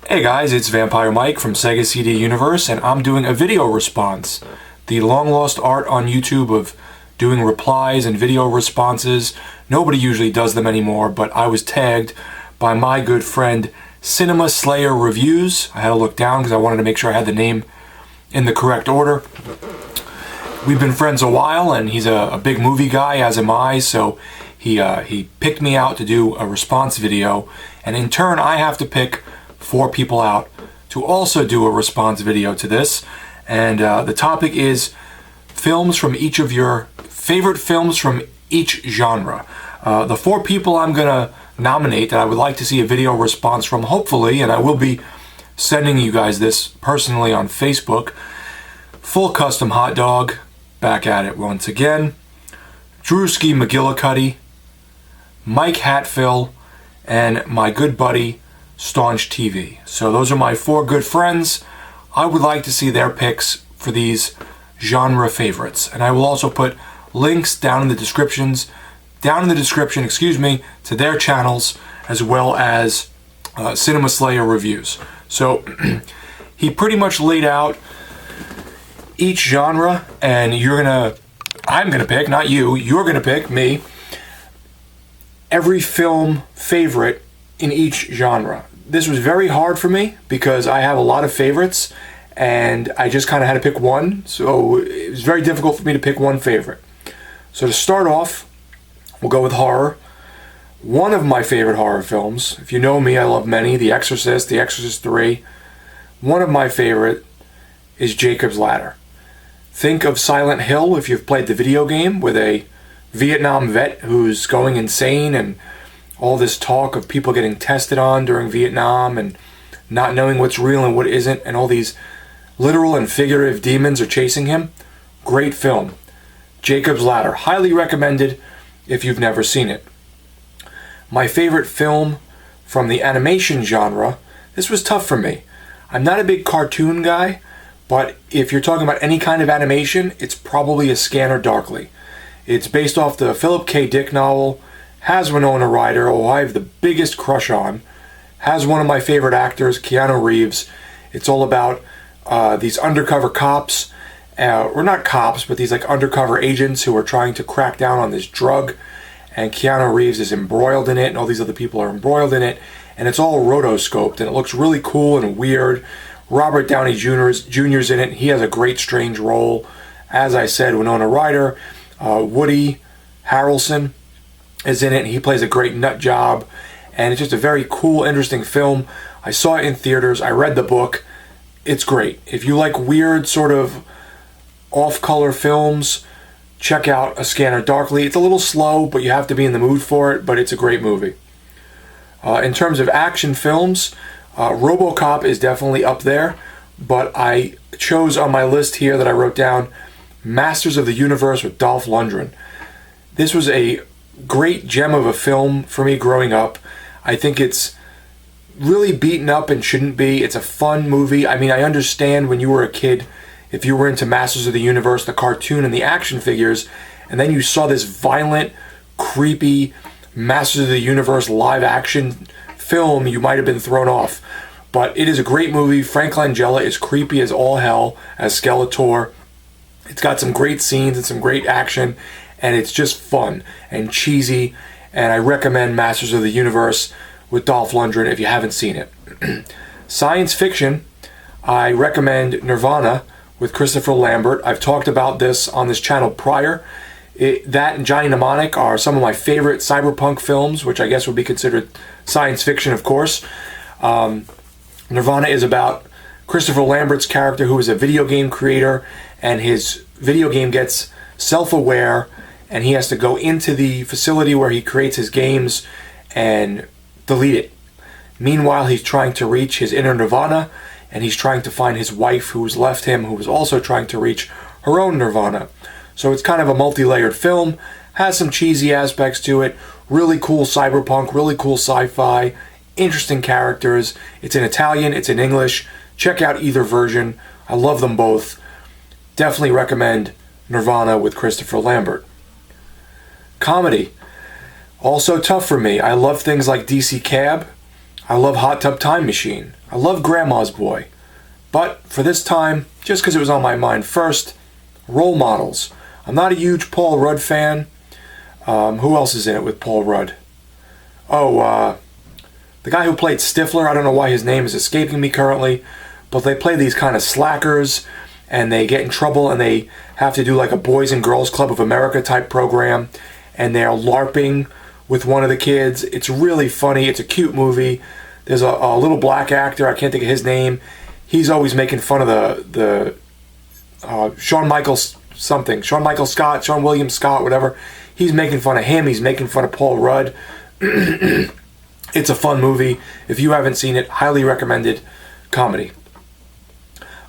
Hey guys, it's Vampire Mike from Sega CD Universe, and I'm doing a video response. The long-lost art on YouTube of doing replies and video responses. Nobody usually does them anymore, but I was tagged by my good friend Cinema Slayer Reviews. I had to look down because I wanted to make sure I had the name in the correct order. We've been friends a while, and he's a big movie guy, as am I, so he picked me out to do a response video, and in turn I have to pick 4 people out to also do a response video to this. And the topic is films from each of your favorite films from each genre. The 4 people I'm gonna nominate that I would like to see a video response from, hopefully, and I will be sending you guys this personally on Facebook. Full Custom Hotdog, back at it once again. Drewsky McGillicudy, Mike Hatfill, and my good buddy Staunch TV. So those are my 4 good friends. I would like to see their picks for these genre favorites, and I will also put links down in the description, to their channels, as well as Cinema Slayer Reviews. So he pretty much laid out each genre, and I'm gonna pick, not you, you're gonna pick, me, every film favorite in each genre. This was very hard for me because I have a lot of favorites and I just kind of had to pick one, so it was very difficult for me to pick one favorite. So to start off, we'll go with horror. One of my favorite horror films, if you know me, I love many, The Exorcist, The Exorcist 3. One of my favorite is Jacob's Ladder. Think of Silent Hill if you've played the video game, with a Vietnam vet who's going insane, and all this talk of people getting tested on during Vietnam and not knowing what's real and what isn't, and all these literal and figurative demons are chasing him. Great film. Jacob's Ladder. Highly recommended if you've never seen it. My favorite film from the animation genre, this was tough for me. I'm not a big cartoon guy, but if you're talking about any kind of animation, it's probably A Scanner Darkly. It's based off the Philip K. Dick novel, has Winona Ryder, who I have the biggest crush on, has one of my favorite actors, Keanu Reeves. It's all about these undercover cops, or not cops, but these like undercover agents who are trying to crack down on this drug, and Keanu Reeves is embroiled in it, and all these other people are embroiled in it, and it's all rotoscoped, and it looks really cool and weird. Robert Downey Jr.'s in it. He has a great strange role. As I said, Winona Ryder, Woody Harrelson is in it, and he plays a great nut job, and it's just a very cool, interesting film. I saw it in theaters. I read the book. It's great. If you like weird, sort of off-color films, check out A Scanner Darkly. It's a little slow, but you have to be in the mood for it, but it's a great movie. In terms of action films, RoboCop is definitely up there, but I chose on my list here that I wrote down Masters of the Universe with Dolph Lundgren. This was a great gem of a film for me growing up. I think it's really beaten up and shouldn't be. It's a fun movie. I mean, I understand when you were a kid, if you were into Masters of the Universe, the cartoon and the action figures, and then you saw this violent, creepy Masters of the Universe live action film, you might have been thrown off. But it is a great movie. Frank Langella is creepy as all hell as Skeletor. It's got some great scenes and some great action, and it's just fun and cheesy, and I recommend Masters of the Universe with Dolph Lundgren if you haven't seen it. Science fiction, I recommend Nirvana with Christopher Lambert. I've talked about this on this channel prior. That and Johnny Mnemonic are some of my favorite cyberpunk films, which I guess would be considered science fiction, of course. Nirvana is about Christopher Lambert's character, who is a video game creator, and his video game gets self-aware, and he has to go into the facility where he creates his games and delete it. Meanwhile, he's trying to reach his inner nirvana, and he's trying to find his wife who's left him, who was also trying to reach her own nirvana. So it's kind of a multi-layered film, has some cheesy aspects to it, really cool cyberpunk, really cool sci-fi, interesting characters. It's in Italian, it's in English. Check out either version. I love them both. Definitely recommend Nirvana with Christopher Lambert. Comedy. Also tough for me. I love things like DC Cab. I love Hot Tub Time Machine. I love Grandma's Boy. But for this time, just because it was on my mind first, Role Models. I'm not a huge Paul Rudd fan. Who else is in it with Paul Rudd? Oh, the guy who played Stifler. I don't know why his name is escaping me currently. But they play these kind of slackers, and they get in trouble, and they have to do like a Boys and Girls Club of America type program, and they're LARPing with one of the kids. It's really funny. It's a cute movie. There's a little black actor. I can't think of his name. He's always making fun of the Shawn Michaels something. Shawn Michaels Scott, Sean William Scott, whatever. He's making fun of him. He's making fun of Paul Rudd. It's a fun movie. If you haven't seen it, highly recommended. Comedy.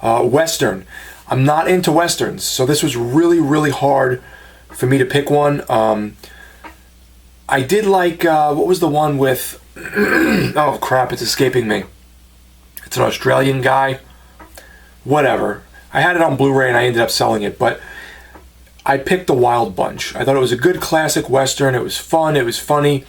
Western. I'm not into Westerns, so this was really, really hard for me to pick one. I did like, what was the one with, oh crap, it's escaping me. It's an Australian guy. Whatever. I had it on Blu-ray and I ended up selling it, but I picked The Wild Bunch. I thought it was a good classic Western. It was fun. It was funny.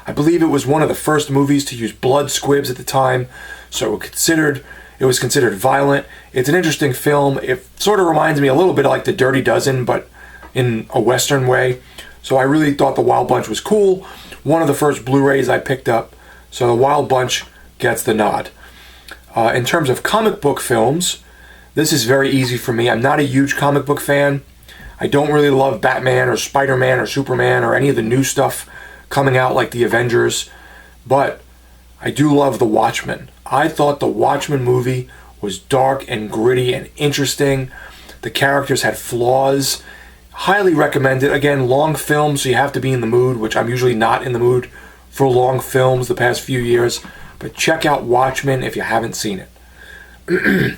I believe it was one of the first movies to use blood squibs at the time, so it was considered violent. It's an interesting film. It sort of reminds me a little bit like The Dirty Dozen, but in a Western way. So I really thought The Wild Bunch was cool. One of the first Blu-rays I picked up. So The Wild Bunch gets the nod. In terms of comic book films, this is very easy for me. I'm not a huge comic book fan. I don't really love Batman or Spider-Man or Superman or any of the new stuff coming out like the Avengers. But I do love The Watchmen. I thought the Watchmen movie was dark and gritty and interesting. The characters had flaws. Highly recommended. Again, long film, so you have to be in the mood, which I'm usually not in the mood for long films the past few years. But check out Watchmen if you haven't seen it.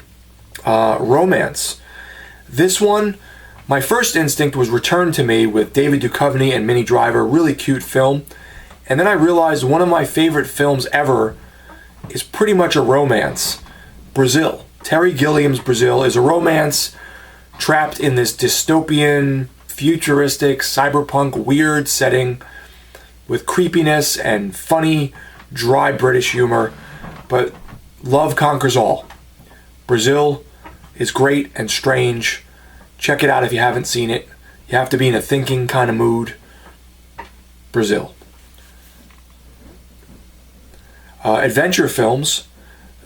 Romance. This one, my first instinct was Return to Me with David Duchovny and Minnie Driver. Really cute film. And then I realized one of my favorite films ever is pretty much a romance. Brazil. Terry Gilliam's Brazil is a romance trapped in this dystopian, futuristic, cyberpunk, weird setting with creepiness and funny, dry British humor. But love conquers all. Brazil is great and strange. Check it out if you haven't seen it. You have to be in a thinking kind of mood. Brazil. Adventure films.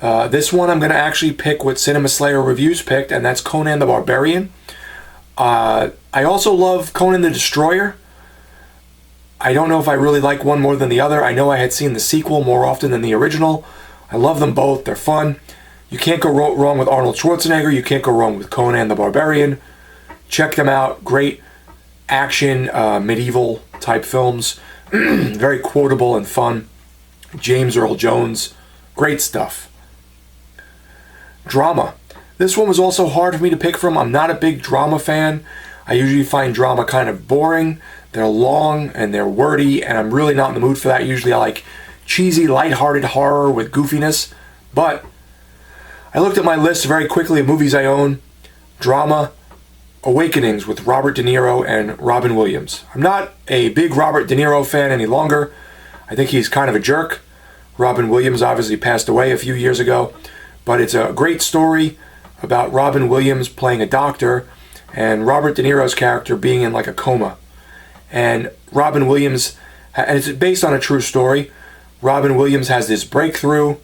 This one I'm going to actually pick what Cinema Slayer Reviews picked, and that's Conan the Barbarian. I also love Conan the Destroyer. I don't know if I really like one more than the other. I know I had seen the sequel more often than the original. I love them both. They're fun. You can't go wrong with Arnold Schwarzenegger. You can't go wrong with Conan the Barbarian. Check them out. Great action, medieval type films. Very quotable and fun. James Earl Jones. Great stuff. Drama. This one was also hard for me to pick from. I'm not a big drama fan. I usually find drama kind of boring. They're long and they're wordy, and I'm really not in the mood for that. Usually I like cheesy, lighthearted horror with goofiness. But I looked at my list very quickly of movies I own. Drama, Awakenings with Robert De Niro and Robin Williams. I'm not a big Robert De Niro fan any longer. I think he's kind of a jerk. Robin Williams obviously passed away a few years ago. But it's a great story about Robin Williams playing a doctor and Robert De Niro's character being in like a coma. And Robin Williams, and it's based on a true story, Robin Williams has this breakthrough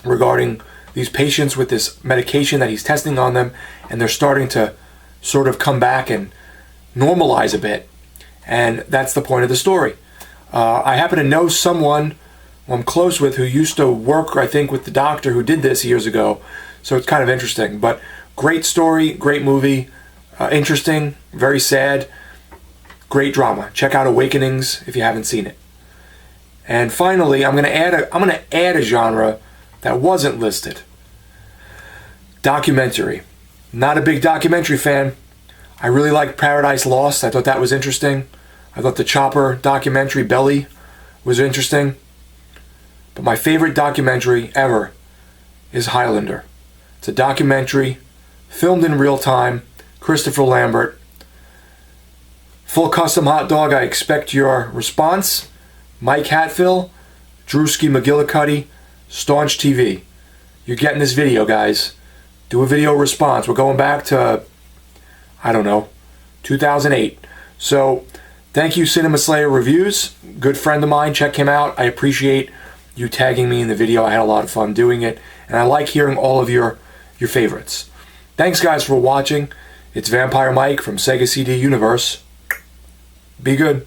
regarding these patients with this medication that he's testing on them, and they're starting to sort of come back and normalize a bit. And that's the point of the story. I happen to know someone who I'm close with who used to work, I think, with the doctor who did this years ago. So it's kind of interesting. But great story, great movie, interesting, very sad, great drama. Check out Awakenings if you haven't seen it. And finally, I'm going to add a genre that wasn't listed. Documentary. Not a big documentary fan. I really liked Paradise Lost. I thought that was interesting. I thought the Chopper documentary, Belly, was interesting. But my favorite documentary ever is Highlander. It's a documentary filmed in real time. Christopher Lambert. Full custom hot dog. I expect your response. Mike Hatfill, Drewsky McGillicudy. Staunch TV. You're getting this video, guys. Do a video response. We're going back to, I don't know, 2008. So, thank you, Cinema Slayer Reviews. Good friend of mine. Check him out. I appreciate you tagging me in the video. I had a lot of fun doing it. And I like hearing all of your favorites. Thanks, guys, for watching. It's Vampire Mike from Sega CD Universe. Be good.